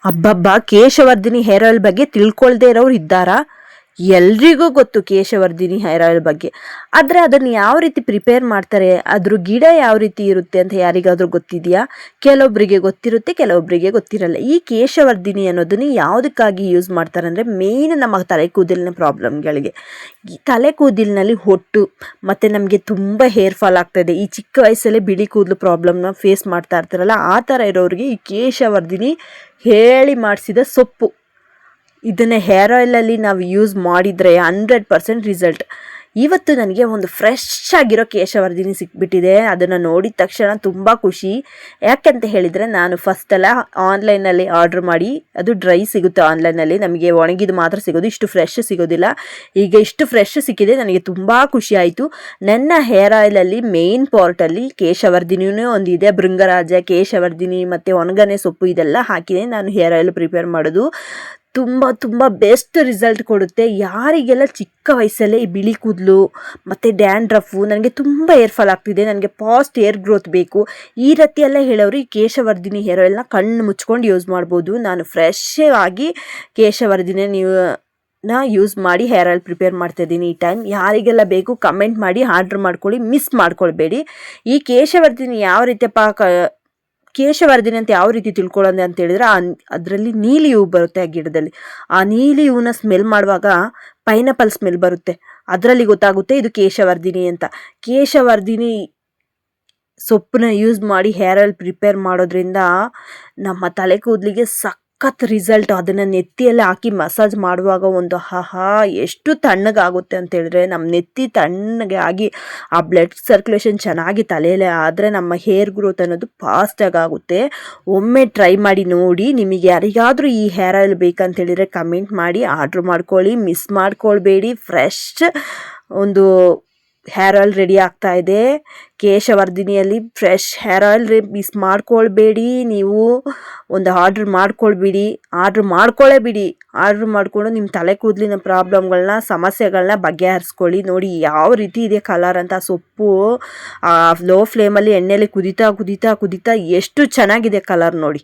ಅಬ್ಬಬ್ಬಾ! ಕೇಶವರ್ಧಿನಿ hair oil ಬಗ್ಗೆ ತಿಳ್ಕೊಳ್ದೇ ಇರೋರು ಇದ್ದಾರಾ? ಎಲ್ರಿಗೂ ಗೊತ್ತು ಕೇಶವರ್ಧಿನಿ ಹೇರ್ ಆಯಿಲ್ ಬಗ್ಗೆ. ಆದರೆ ಅದನ್ನು ಯಾವ ರೀತಿ ಪ್ರಿಪೇರ್ ಮಾಡ್ತಾರೆ, ಅದ್ರ ಗಿಡ ಯಾವ ರೀತಿ ಇರುತ್ತೆ ಅಂತ ಯಾರಿಗಾದರೂ ಗೊತ್ತಿದೆಯಾ? ಕೆಲವೊಬ್ಬರಿಗೆ ಗೊತ್ತಿರುತ್ತೆ, ಕೆಲವೊಬ್ಬರಿಗೆ ಗೊತ್ತಿರಲ್ಲ. ಈ ಕೇಶವರ್ಧಿನಿ ಅನ್ನೋದನ್ನು ಯಾವುದಕ್ಕಾಗಿ ಯೂಸ್ ಮಾಡ್ತಾರೆ ಅಂದರೆ, ಮೇಯ್ನ್ ನಮ್ಮ ತಲೆ ಕೂದಲಿನ ಪ್ರಾಬ್ಲಮ್ಗಳಿಗೆ. ಈ ತಲೆ ಕೂದಲಿನಲ್ಲಿ ಹೊಟ್ಟು ಮತ್ತು ನಮಗೆ ತುಂಬ ಹೇರ್ ಫಾಲ್ ಆಗ್ತಾಯಿದೆ, ಈ ಚಿಕ್ಕ ವಯಸ್ಸಲ್ಲೇ ಬಿಳಿ ಕೂದಲು ಪ್ರಾಬ್ಲಮ್ನ ಫೇಸ್ ಮಾಡ್ತಾ ಇರ್ತಾರಲ್ಲ, ಆ ಥರ ಇರೋರಿಗೆ ಈ ಕೇಶವರ್ಧಿನಿ ಹೇಳಿ ಮಾಡಿಸಿದ ಸೊಪ್ಪು. ಇದನ್ನು ಹೇರ್ ಆಯಿಲಲ್ಲಿ ನಾವು ಯೂಸ್ ಮಾಡಿದರೆ 100% ರಿಸಲ್ಟ್. ಇವತ್ತು ನನಗೆ ಒಂದು ಫ್ರೆಶ್ ಆಗಿರೋ ಕೇಶವರ್ಧಿನಿ ಸಿಕ್ಬಿಟ್ಟಿದೆ. ಅದನ್ನು ನೋಡಿದ ತಕ್ಷಣ ತುಂಬ ಖುಷಿ. ಯಾಕಂತ ಹೇಳಿದರೆ, ನಾನು ಫಸ್ಟೆಲ್ಲ ಆನ್ಲೈನಲ್ಲಿ ಆರ್ಡ್ರ್ ಮಾಡಿ, ಅದು ಡ್ರೈ ಸಿಗುತ್ತೆ ಆನ್ಲೈನಲ್ಲಿ, ನಮಗೆ ಒಣಗಿದು ಮಾತ್ರ ಸಿಗೋದು, ಇಷ್ಟು ಫ್ರೆಶ್ ಸಿಗೋದಿಲ್ಲ. ಈಗ ಇಷ್ಟು ಫ್ರೆಶ್ ಸಿಕ್ಕಿದೆ, ನನಗೆ ತುಂಬ ಖುಷಿ ಆಯಿತು. ನನ್ನ ಹೇರ್ ಆಯಿಲಲ್ಲಿ ಮೇಯ್ನ್ ಪಾರ್ಟಲ್ಲಿ ಕೇಶವರ್ಧಿನಿಯೂ ಒಂದಿದೆ, ಭೃಂಗರಾಜ, ಕೇಶವರ್ಧಿನಿ ಮತ್ತು ಒಣಗನೆ ಸೊಪ್ಪು ಇದೆಲ್ಲ ಹಾಕಿದೆ ನಾನು ಹೇರ್ ಆಯಿಲ್ ಪ್ರಿಪೇರ್ ಮಾಡೋದು. ತುಂಬ ತುಂಬ ಬೆಸ್ಟ್ ರಿಸಲ್ಟ್ ಕೊಡುತ್ತೆ. ಯಾರಿಗೆಲ್ಲ ಚಿಕ್ಕ ವಯಸ್ಸಲ್ಲೇ ಈ ಬಿಳಿ ಕೂದಲು ಮತ್ತು ಡ್ಯಾಂಡ್ರಫು, ನನಗೆ ತುಂಬ ಹೇರ್ ಫಾಲ್ ಆಗ್ತಿದೆ, ನನಗೆ ಫಾಸ್ಟ್ ಹೇರ್ ಗ್ರೋತ್ ಬೇಕು, ಈ ರೀತಿ ಎಲ್ಲ ಹೇಳೋರು ಈ ಕೇಶವರ್ಧಿನಿ ಹೇರ್ ಆಯಿಲ್ನ ಕಣ್ಣು ಮುಚ್ಕೊಂಡು ಯೂಸ್ ಮಾಡ್ಬೋದು. ನಾನು ಫ್ರೆಶ್ ಆಗಿ ಕೇಶವರ್ಧಿನಿ ಯೂಸ್ ಮಾಡಿ ಹೇರ್ ಆಯಿಲ್ ಪ್ರಿಪೇರ್ ಮಾಡ್ತಾಯಿದ್ದೀನಿ ಈ ಟೈಮ್. ಯಾರಿಗೆಲ್ಲ ಬೇಕು ಕಮೆಂಟ್ ಮಾಡಿ ಆರ್ಡ್ರ್ ಮಾಡ್ಕೊಳ್ಳಿ, ಮಿಸ್ ಮಾಡ್ಕೊಳ್ಬೇಡಿ. ಈ ಕೇಶವರ್ಧಿನಿ ಯಾವ ರೀತಿ ಕೇಶವರ್ಧಿನಿ ಅಂತ ಯಾವ ರೀತಿ ತಿಳ್ಕೊಳ್ಳೋದು ಅಂತ ಹೇಳಿದ್ರೆ, ಅದರಲ್ಲಿ ನೀಲಿ ಹೂವು ಬರುತ್ತೆ ಆ ಗಿಡದಲ್ಲಿ. ಆ ನೀಲಿ ಹೂವನ್ನ ಸ್ಮೆಲ್ ಮಾಡುವಾಗ ಪೈನಾಪಲ್ ಸ್ಮೆಲ್ ಬರುತ್ತೆ, ಅದರಲ್ಲಿ ಗೊತ್ತಾಗುತ್ತೆ ಇದು ಕೇಶವರ್ಧಿನಿ ಅಂತ. ಕೇಶವರ್ಧಿನಿ ಸೊಪ್ಪನ್ನ ಯೂಸ್ ಮಾಡಿ ಹೇರ್ ಆಯಿಲ್ ಪ್ರಿಪೇರ್ ಮಾಡೋದ್ರಿಂದ ನಮ್ಮ ತಲೆ ಕೂದಲಿಗೆ ಸಖತ್ ರಿಸಲ್ಟ್. ಅದನ್ನು ನೆತ್ತಿಯಲ್ಲಿ ಹಾಕಿ ಮಸಾಜ್ ಮಾಡುವಾಗ ಒಂದು ಎಷ್ಟು ತಣ್ಣಗಾಗುತ್ತೆ ಅಂತ ಹೇಳಿದ್ರೆ, ನಮ್ಮ ನೆತ್ತಿ ತಣ್ಣಗೆ ಆಗಿ ಆ ಬ್ಲಡ್ ಸರ್ಕ್ಯುಲೇಷನ್ ಚೆನ್ನಾಗಿ ತಲೆಯಲ್ಲೇ ಆದರೆ ನಮ್ಮ ಹೇರ್ ಗ್ರೋತ್ ಅನ್ನೋದು ಫಾಸ್ಟಾಗಿ ಆಗುತ್ತೆ. ಒಮ್ಮೆ ಟ್ರೈ ಮಾಡಿ ನೋಡಿ. ನಿಮಗೆ ಯಾರಿಗಾದರೂ ಈ ಹೇರ್ ಆಯಿಲ್ ಬೇಕಂತ ಹೇಳಿದರೆ ಕಮೆಂಟ್ ಮಾಡಿ, ಆರ್ಡ್ರ್ ಮಾಡ್ಕೊಳ್ಳಿ, ಮಿಸ್ ಮಾಡ್ಕೊಳ್ಬೇಡಿ. ಫ್ರೆಶ್ ಒಂದು ಹೇರ್ ಆಯಿಲ್ ರೆಡಿ ಆಗ್ತಾ ಇದೆ ಕೇಶವರ್ಧಿನಿಯಲ್ಲಿ. ಫ್ರೆಶ್ ಹೇರ್ ಆಯಿಲ್ ಮಿಸ್ ಮಾಡ್ಕೊಳ್ಬೇಡಿ. ನೀವು ಒಂದು ಆರ್ಡ್ರ್ ಮಾಡ್ಕೊಳ್ಬಿಡಿ, ಆರ್ಡ್ರ್ ಮಾಡ್ಕೊಳ್ಳೇಬಿಡಿ. ಆರ್ಡ್ರ್ ಮಾಡಿಕೊಂಡು ನಿಮ್ಮ ತಲೆ ಕೂದಲಿನ ಪ್ರಾಬ್ಲಮ್ಗಳನ್ನ, ಸಮಸ್ಯೆಗಳನ್ನ ಬಗೆಹರಿಸ್ಕೊಳ್ಳಿ. ನೋಡಿ ಯಾವ ರೀತಿ ಇದೆ ಕಲರ್ ಅಂತ. ಸೊಪ್ಪು ಲೋ ಫ್ಲೇಮಲ್ಲಿ ಎಣ್ಣೆಯಲ್ಲಿ ಕುದೀತಾ ಕುದೀತಾ ಕುದೀತಾ ಎಷ್ಟು ಚೆನ್ನಾಗಿದೆ ಕಲರ್ ನೋಡಿ.